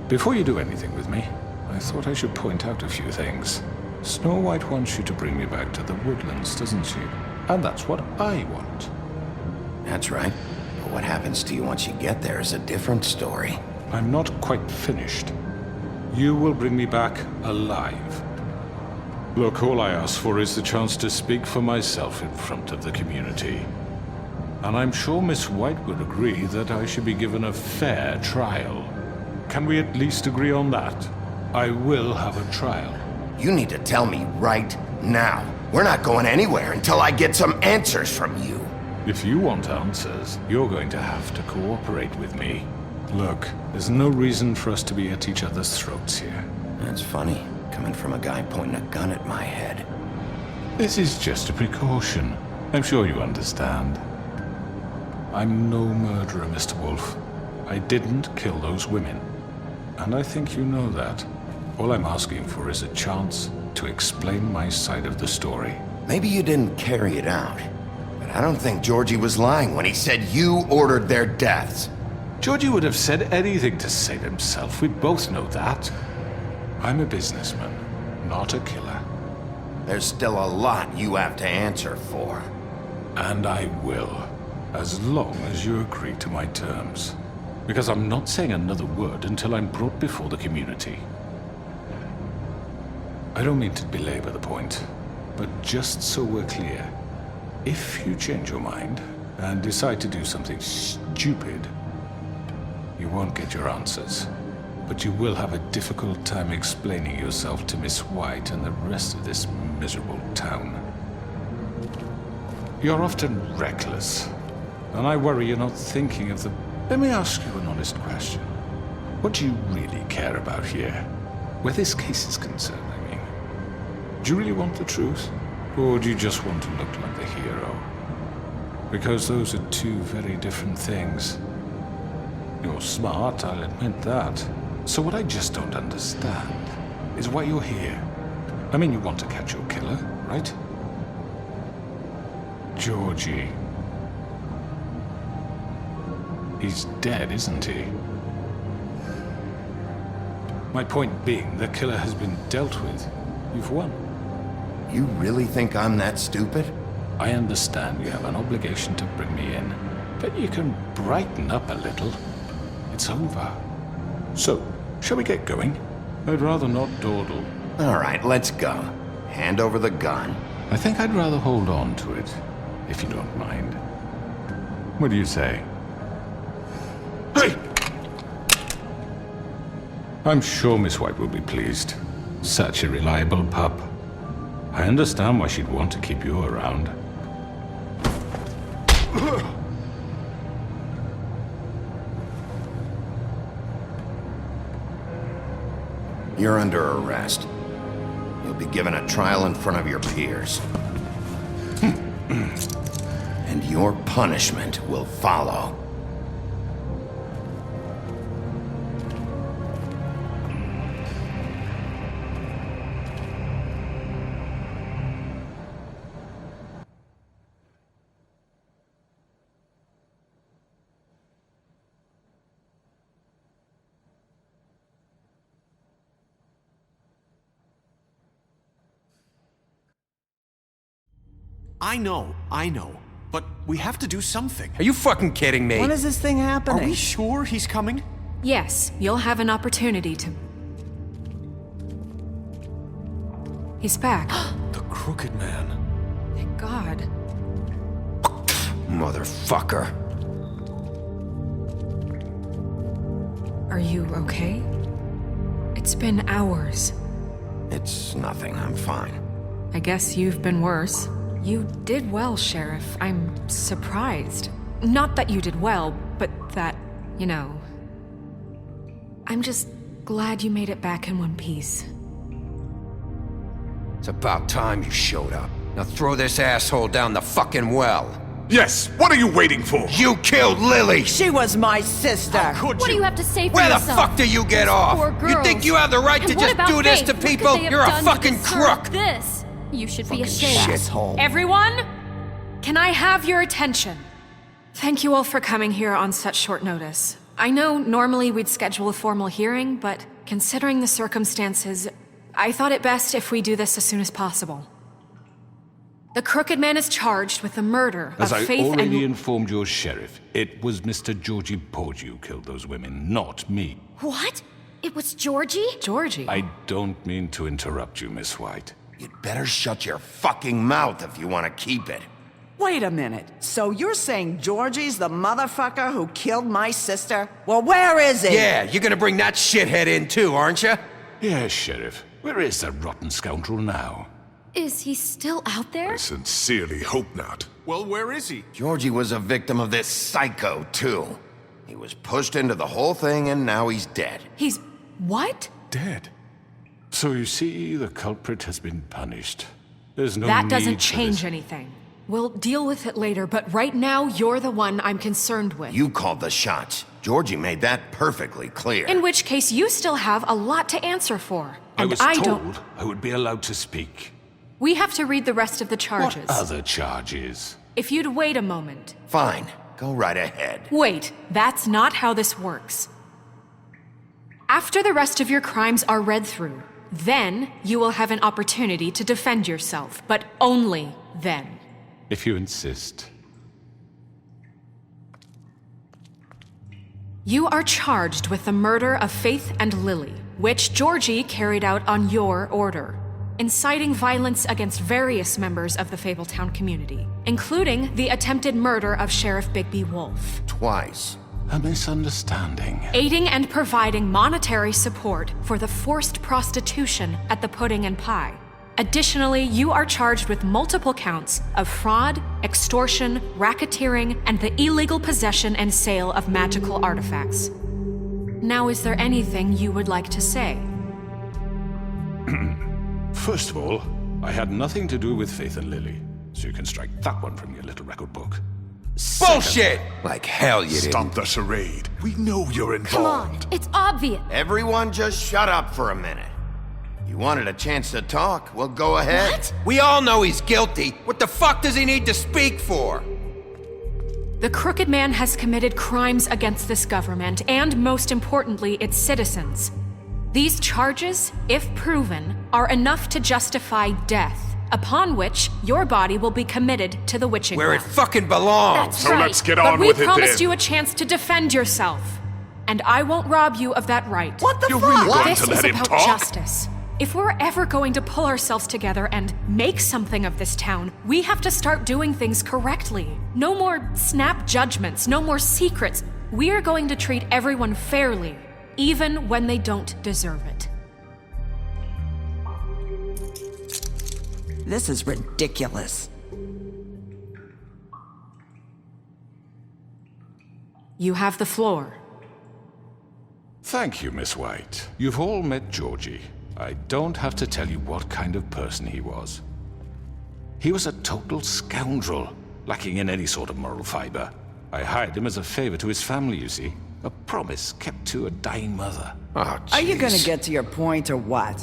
Before you do anything with me, I thought I should point out a few things. Snow White wants you to bring me back to the woodlands, doesn't she? And that's what I want. That's right. But what happens to you once you get there is a different story. I'm not quite finished. You will bring me back alive. Look, all I ask for is the chance to speak for myself in front of the community. And I'm sure Miss White would agree that I should be given a fair trial. Can we at least agree on that? I will have a trial. You need to tell me right now. We're not going anywhere until I get some answers from you. If you want answers, you're going to have to cooperate with me. Look, there's no reason for us to be at each other's throats here. That's funny, coming from a guy pointing a gun at my head. This is just a precaution. I'm sure you understand. I'm no murderer, Mr. Wolf. I didn't kill those women. And I think you know that. All I'm asking for is a chance to explain my side of the story. Maybe you didn't carry it out, but I don't think Georgie was lying when he said you ordered their deaths. Georgie would have said anything to save himself. We both know that. I'm a businessman, not a killer. There's still a lot you have to answer for. And I will, as long as you agree to my terms. Because I'm not saying another word until I'm brought before the community. I don't mean to belabor the point, but just so we're clear, if you change your mind and decide to do something stupid, you won't get your answers. But you will have a difficult time explaining yourself to Miss White and the rest of this miserable town. You're often reckless, and I worry you're not thinking of the... Let me ask you an honest question. What do you really care about here? Where this case is concerned, I mean. Do you really want the truth? Or do you just want to look like the hero? Because those are two very different things. You're smart, I'll admit that. So what I just don't understand is why you're here. I mean, you want to catch your killer, right? Georgie. He's dead, isn't he? My point being, the killer has been dealt with. You've won. You really think I'm that stupid? I understand you have an obligation to bring me in, but you can brighten up a little. It's over. So, shall we get going? I'd rather not dawdle. All right, let's go. Hand over the gun. I think I'd rather hold on to it, if you don't mind. What do you say? Hey! I'm sure Miss White will be pleased. Such a reliable pup. I understand why she'd want to keep you around. You're under arrest. You'll be given a trial in front of your peers. And your punishment will follow. I know. But we have to do something. Are you fucking kidding me? When is this thing Are happening? we sure he's coming? Yes, you'll have an opportunity to... He's back. The Crooked Man. Thank God. Motherfucker. Are you okay? It's been hours. It's nothing, I'm fine. I guess you've been worse. You did well, Sheriff. I'm surprised. Not that you did well, but that, you know... I'm just glad you made it back in one piece. It's about time you showed up. Now throw this asshole down the fucking well. Yes, what are you waiting for? You killed Lily! She was my sister. Could What do you have to say for Where the yourself? fuck do you get off? Poor You girls. think you have the right And to what just about do this Faith? to What could people? they have You're a done to fucking deserve crook! This. You should be ashamed. Shithole. Everyone, can I have your attention? Thank you all for coming here on such short notice. I know normally we'd schedule a formal hearing, but considering the circumstances, I thought it best if we do this as soon as possible. The Crooked Man is charged with the murder As of I Faith already and... informed your sheriff, it was Mr. Georgie Porgy who killed those women, not me. What? It was Georgie? Georgie? I don't mean to interrupt you, Miss White. You'd better shut your fucking mouth if you want to keep it. Wait a minute. So you're saying Georgie's the motherfucker who killed my sister? Well, where is he? Yeah, you're gonna bring that shithead in too, aren't you? Yes, Sheriff. Where is that rotten scoundrel now? Is he still out there? I sincerely hope not. Well, where is he? Georgie was a victim of this psycho, too. He was pushed into the whole thing and now he's dead. He's... what? Dead. So you see, the culprit has been punished. There's no That need doesn't for change this. anything. We'll deal with it later, but right now, you're the one I'm concerned with. You called the shots. Georgie made that perfectly clear. In which case, you still have a lot to answer for. I And was don't... told I would be allowed to speak. We have to read the rest of the charges. What other charges? If you'd wait a moment. Fine. Go right ahead. Wait, that's not how this works. After the rest of your crimes are read through, then you will have an opportunity to defend yourself, but only then. If you insist. You are charged with the murder of Faith and Lily, which Georgie carried out on your order, inciting violence against various members of the Fabletown community, including the attempted murder of Sheriff Bigby Wolf. Twice. A misunderstanding. Aiding and providing monetary support for the forced prostitution at the Pudding and Pie. Additionally, you are charged with multiple counts of fraud, extortion, racketeering, and the illegal possession and sale of magical artifacts. Now, is there anything you would like to say? First of all, I had nothing to do with Faith and Lily, so you can strike that one from your little record book. Bullshit! Like hell you didn't. Stop the charade. We know you're Come on, involved. it's obvious. Everyone just shut up for a minute. You wanted a chance to talk? Well, go ahead. What? We all know he's guilty. What the fuck does he need to speak for? The Crooked Man has committed crimes against this government and, most importantly, its citizens. These charges, if proven, are enough to justify death, upon which your body will be committed to the witching Where it well. fucking belongs. That's So right. let's get But on we with it promised then. you a chance to defend yourself, and I won't rob you of that right. What the You're fuck? really going This to is let him about talk? justice. If we're ever going to pull ourselves together and make something of this town, we have to start doing things correctly. No more snap judgments, no more secrets. We are going to treat everyone fairly, even when they don't deserve it. This is ridiculous. You have the floor. Thank you, Miss White. You've all met Georgie. I don't have to tell you what kind of person he was. He was a total scoundrel, lacking in any sort of moral fiber. I hired him as a favor to his family, you see. A promise kept to a dying mother. Oh, Are you gonna jeez. get to your point or what?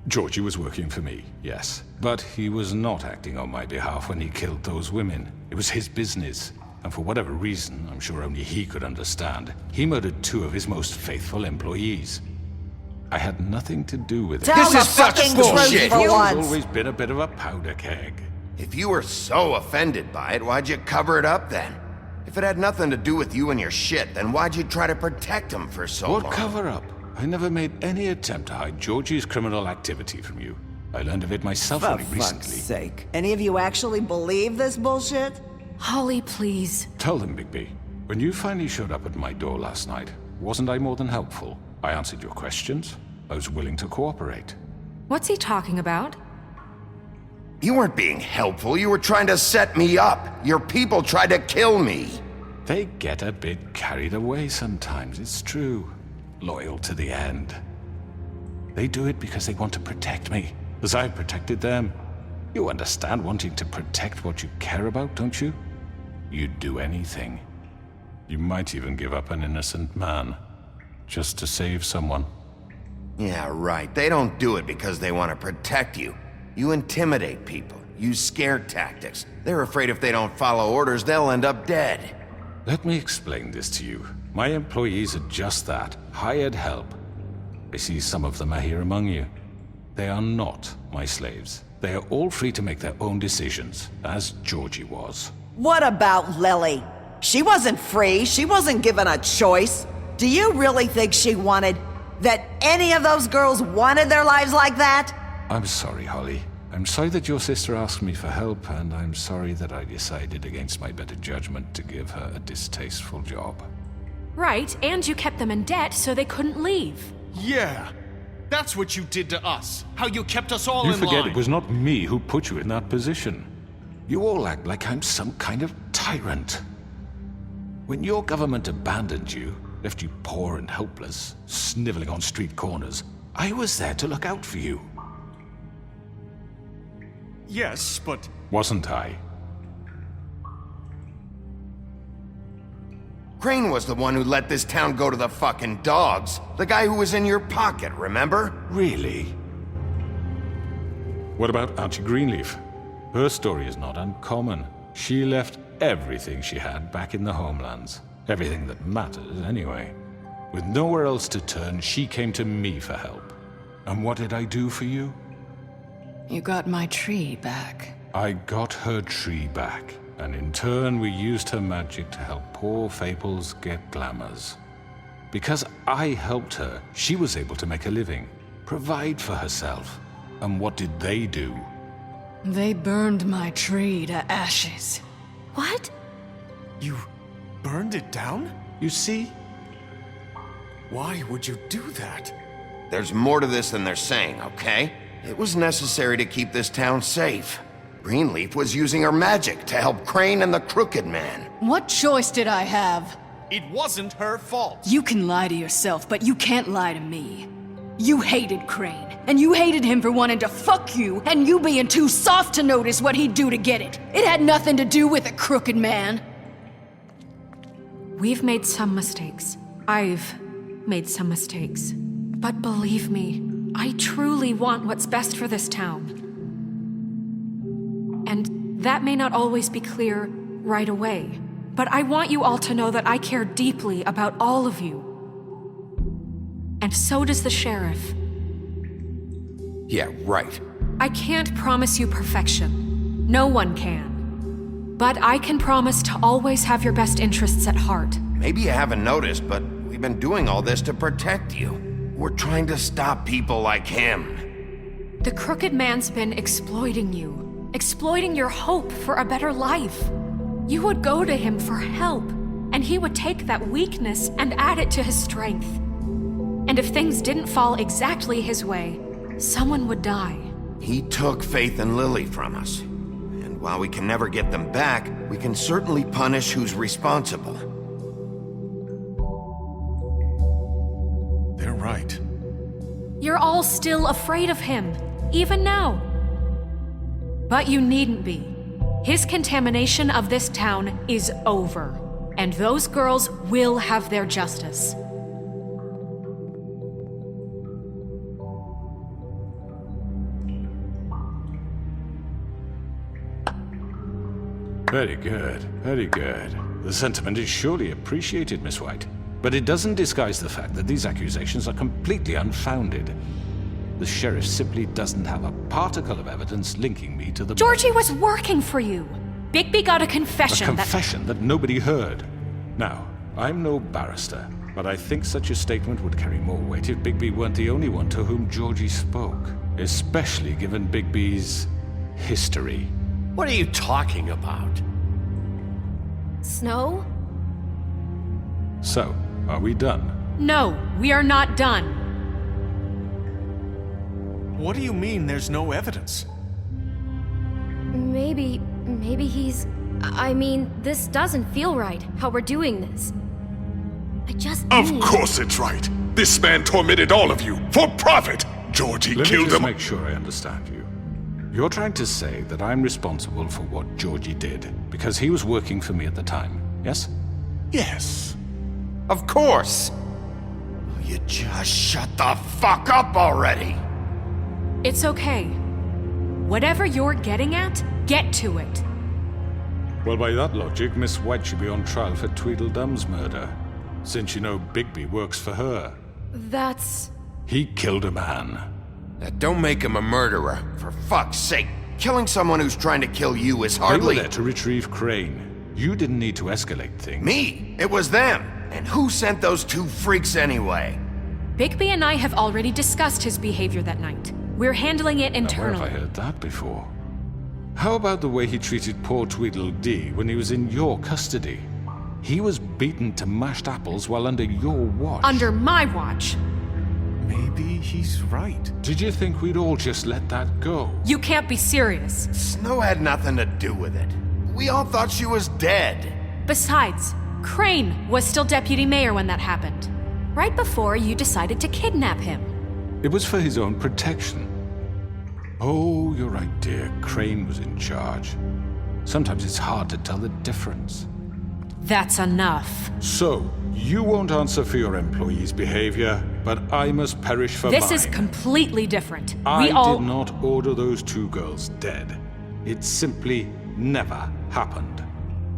Georgie was working for me, yes. But he was not acting on my behalf when he killed those women. It was his business. And for whatever reason, I'm sure only he could understand, he murdered 2 of his most faithful employees. I had nothing to do with it. Tell This the is such fucking bullshit. truth for He's once. always been a bit of a powder keg. If you were so offended by it, why'd you cover it up then? If it had nothing to do with you and your shit, then why'd you try to protect him for so What long? cover up? I never made any attempt to hide Georgie's criminal activity from you. I learned of it myself For only fuck's recently. sake. Any of you actually believe this bullshit? Holly, please. Tell them, Bigby. When you finally showed up at my door last night, wasn't I more than helpful? I answered your questions. I was willing to cooperate. What's he talking about? You weren't being helpful, you were trying to set me up. Your people tried to kill me. They get a bit carried away sometimes, it's true. Loyal to the end. They do it because they want to protect me, as I protected them. You understand wanting to protect what you care about, don't you? You'd do anything. You might even give up an innocent man, just to save someone. Yeah, right. They don't do it because they want to protect you. You intimidate people, use scare tactics. They're afraid if they don't follow orders, they'll end up dead. Let me explain this to you. My employees are just that, hired help. I see some of them are here among you. They are not my slaves. They are all free to make their own decisions, as Georgie was. What about Lily? She wasn't free. She wasn't given a choice. Do you really think she wanted... that any of those girls wanted their lives like that? I'm sorry, Holly. I'm sorry that your sister asked me for help, and I'm sorry that I decided against my better judgment to give her a distasteful job. Right, and you kept them in debt so they couldn't leave. Yeah. That's what you did to us. How you kept us all You in forget line. it was not me who put you in that position. You all act like I'm some kind of tyrant. When your government abandoned you, left you poor and helpless, sniveling on street corners, I was there to look out for you. Yes, but... Wasn't I? Crane was the one who let this town go to the fucking dogs. The guy who was in your pocket, remember? Really? What about Auntie Greenleaf? Her story is not uncommon. She left everything she had back in the homelands. Everything that mattered, anyway. With nowhere else to turn, she came to me for help. And what did I do for you? You got my tree back. I got her tree back, and in turn we used her magic to help poor Faples get glamours. Because I helped her, she was able to make a living, provide for herself. And what did they do? They burned my tree to ashes. What? You burned it down? You see? Why would you do that? There's more to this than they're saying, okay? It was necessary to keep this town safe. Greenleaf was using her magic to help Crane and the Crooked Man. What choice did I have? It wasn't her fault. You can lie to yourself, but you can't lie to me. You hated Crane, and you hated him for wanting to fuck you, and you being too soft to notice what he'd do to get it. It had nothing to do with a Crooked Man. We've made some mistakes. I've made some mistakes. But believe me, I truly want what's best for this town. And that may not always be clear right away, but I want you all to know that I care deeply about all of you. And so does the sheriff. Yeah, right. I can't promise you perfection. No one can. But I can promise to always have your best interests at heart. Maybe you haven't noticed, but we've been doing all this to protect you. We're trying to stop people like him. The Crooked Man's been exploiting you, exploiting your hope for a better life. You would go to him for help, and he would take that weakness and add it to his strength. And if things didn't fall exactly his way, someone would die. He took Faith and Lily from us. And while we can never get them back, we can certainly punish who's responsible. They're right. You're all still afraid of him, even now. But you needn't be. His contamination of this town is over, and those girls will have their justice. Very good, very good. The sentiment is surely appreciated, Miss White. But it doesn't disguise the fact that these accusations are completely unfounded. The sheriff simply doesn't have a particle of evidence linking me to the... Georgie was working for you. Bigby got a confession A confession that nobody heard. Now, I'm no barrister, but I think such a statement would carry more weight if Bigby weren't the only one to whom Georgie spoke. Especially given Bigby's history. What are you talking about? Snow? So, are we done? No, we are not done. What do you mean there's no evidence? Maybe he's... I mean, this doesn't feel right, how we're doing this. I just Of need... course it's right. This man tormented all of you for profit. Georgie Let me killed just them. make sure I understand you. You're trying to say that I'm responsible for what Georgie did because he was working for me at the time, yes? Yes. Of course! Will you just shut the fuck up already? It's okay. Whatever you're getting at, get to it. Well, by that logic, Miss White should be on trial for Tweedledum's murder, since you know Bigby works for her. That's... He killed a man. That don't make him a murderer. For fuck's sake, killing someone who's trying to kill you is They were hardly... there to retrieve Crane. You didn't need to escalate things. Me? It was them. And who sent those two freaks anyway? Bigby and I have already discussed his behavior that night. We're handling it Now, where internally. have I heard that before? How about the way he treated poor Tweedledee when he was in your custody? He was beaten to mashed apples while under your watch. Under my watch. Maybe he's right. Did you think we'd all just let that go? You can't be serious. Snow had nothing to do with it. We all thought she was dead. Besides, Crane was still deputy mayor when that happened. Right before you decided to kidnap him. It was for his own protection. Oh, you're right, dear. Crane was in charge. Sometimes it's hard to tell the difference. That's enough. So, you won't answer for your employees' behavior, but I must perish for This mine. is completely different. I We all... did not order those two girls dead. It simply never happened.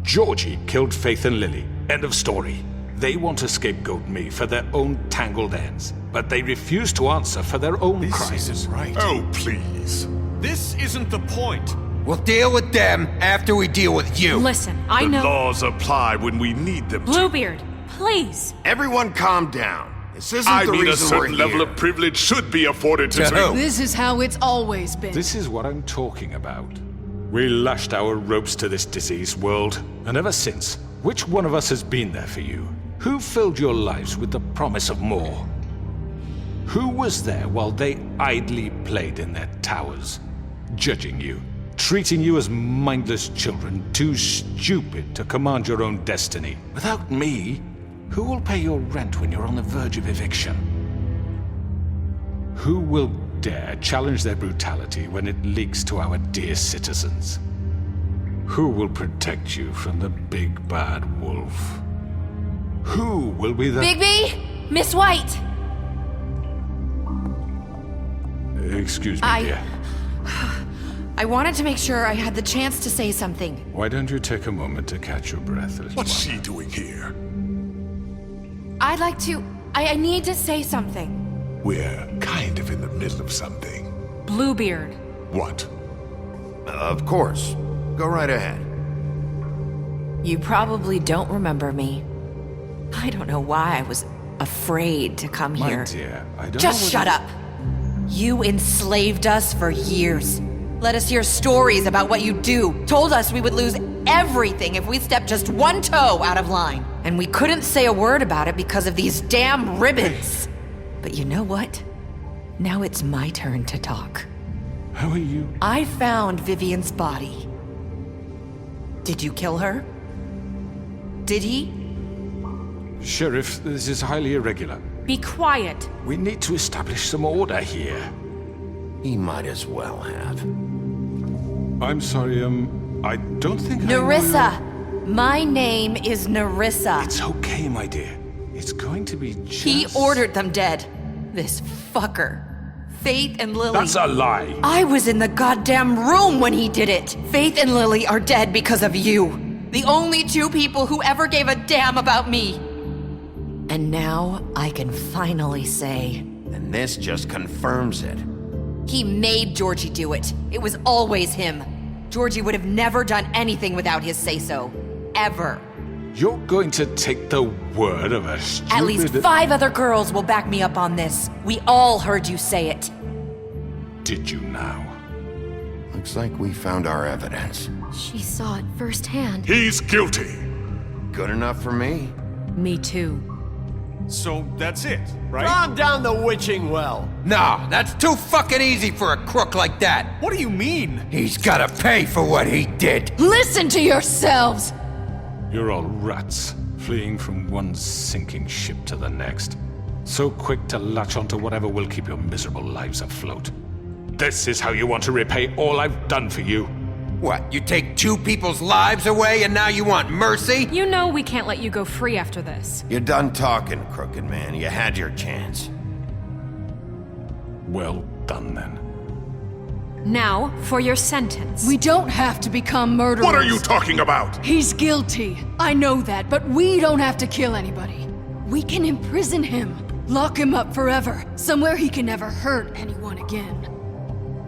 Georgie killed Faith and Lily. End of story. They want to scapegoat me for their own tangled ends, but they refuse to answer for their own This crimes. isn't right. Oh, please. This isn't the point. We'll deal with them after we deal with you. Listen, I The know... laws apply when we need them to. Bluebeard, please. Everyone calm down. This isn't I the mean, a reason we're certain level here. of privilege should be afforded to To who? This is how it's always been. This is what I'm talking about. We lashed our ropes to this diseased world, and ever since, which one of us has been there for you? Who filled your lives with the promise of more? Who was there while they idly played in their towers, judging you, treating you as mindless children, too stupid to command your own destiny? Without me, who will pay your rent when you're on the verge of eviction? Who will dare challenge their brutality when it leaks to our dear citizens? Who will protect you from the big bad wolf? Who will be the... Bigby? Miss White! Excuse me, dear. I wanted to make sure I had the chance to say something. Why don't you take a moment to catch your breath, little What's one? she doing here? I'd like to... I need to say something. We're kind of in the middle of something. Bluebeard. What? Of course. Go right ahead. You probably don't remember me. I don't know why I was afraid to come My here. dear, I don't Just know shut whether- up. You enslaved us for years. Let us hear stories about what you do. Told us we would lose everything if we stepped just one toe out of line. And we couldn't say a word about it because of these damn ribbons. But you know what? Now it's my turn to talk. How are you? I found Vivian's body. Did you kill her? Did he? Sheriff, this is highly irregular. Be quiet. We need to establish some order here. He might as well have. I'm sorry, I don't think I know Nerissa! My name is Nerissa. It's okay, my dear. It's going to be just... He ordered them dead. This fucker. Faith and Lily. That's a lie. I was in the goddamn room when he did it. Faith and Lily are dead because of you. The only two people who ever gave a damn about me. And now I can finally say, And this just confirms it. he made Georgie do it. It was always him. Georgie would have never done anything without his say-so. Ever. You're going to take the word of a stupid... At least 5 other girls will back me up on this. We all heard you say it. Did you now? Looks like we found our evidence. She saw it firsthand. He's guilty. Good enough for me. Me too. So that's it, right? Calm down the witching well. No, that's too fucking easy for a crook like that. What do you mean? He's gotta pay for what he did. Listen to yourselves! You're all rats, fleeing from one sinking ship to the next. So quick to latch onto whatever will keep your miserable lives afloat. This is how you want to repay all I've done for you. What, you take 2 people's lives away and now you want mercy? You know we can't let you go free after this. You're done talking, crooked man. You had your chance. Well done, then. Now, for your sentence. We don't have to become murderers. What are you talking about? He's guilty. I know that, but we don't have to kill anybody. We can imprison him. Lock him up forever. Somewhere he can never hurt anyone again.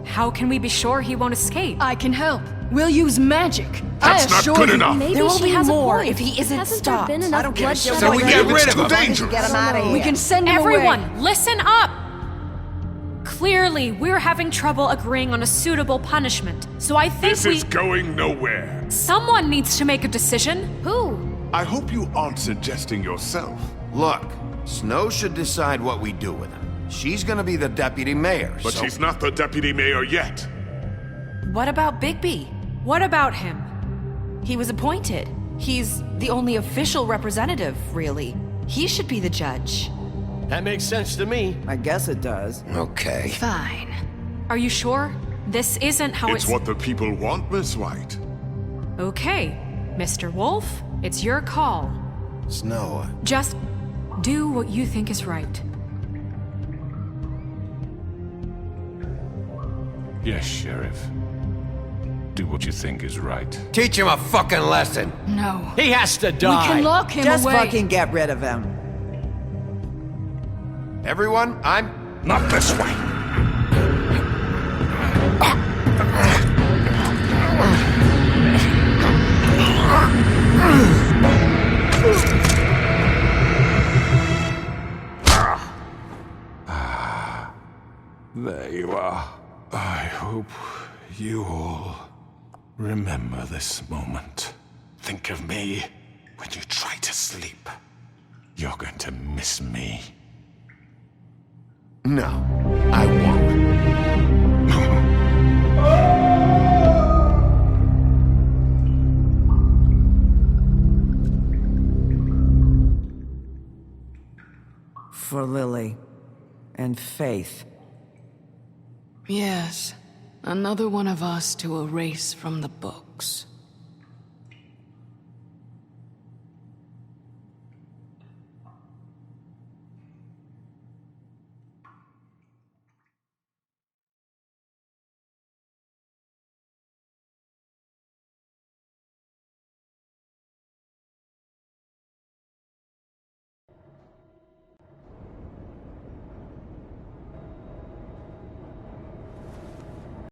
How can we be sure he won't escape? I can help. We'll use magic. That's I not assure good you. enough. Maybe There will she be has a more point. if he isn't Hasn't stopped. there been enough I don't give a bloodshed shit. So we already? get rid It's of too him. dangerous. Get him out of here. We can send him away. Everyone, listen up! Clearly, we're having trouble agreeing on a suitable punishment. So I think This is going nowhere. someone needs to make a decision. Who? I hope you aren't suggesting yourself. Look, Snow should decide what we do with him. She's gonna be the deputy mayor, But so... she's not the deputy mayor yet. What about Bigby? What about him? He was appointed. He's the only official representative, really. He should be the judge. That makes sense to me. I guess it does. Okay. Fine. Are you sure? This isn't how It's what the people want, Miss White. Okay, Mr. Wolf, it's your call. Snow, Just do what you think is right. Yes, Sheriff. Do what you think is right. Teach him a fucking lesson. No. He has to We die. can lock him Just away. fucking get rid of him. everyone, I'm... Not this way. There you are. I hope you all remember this moment. Think of me when you try to sleep. You're going to miss me. No, I won't. For Lily and Faith. Yes. Another one of us to erase from the books.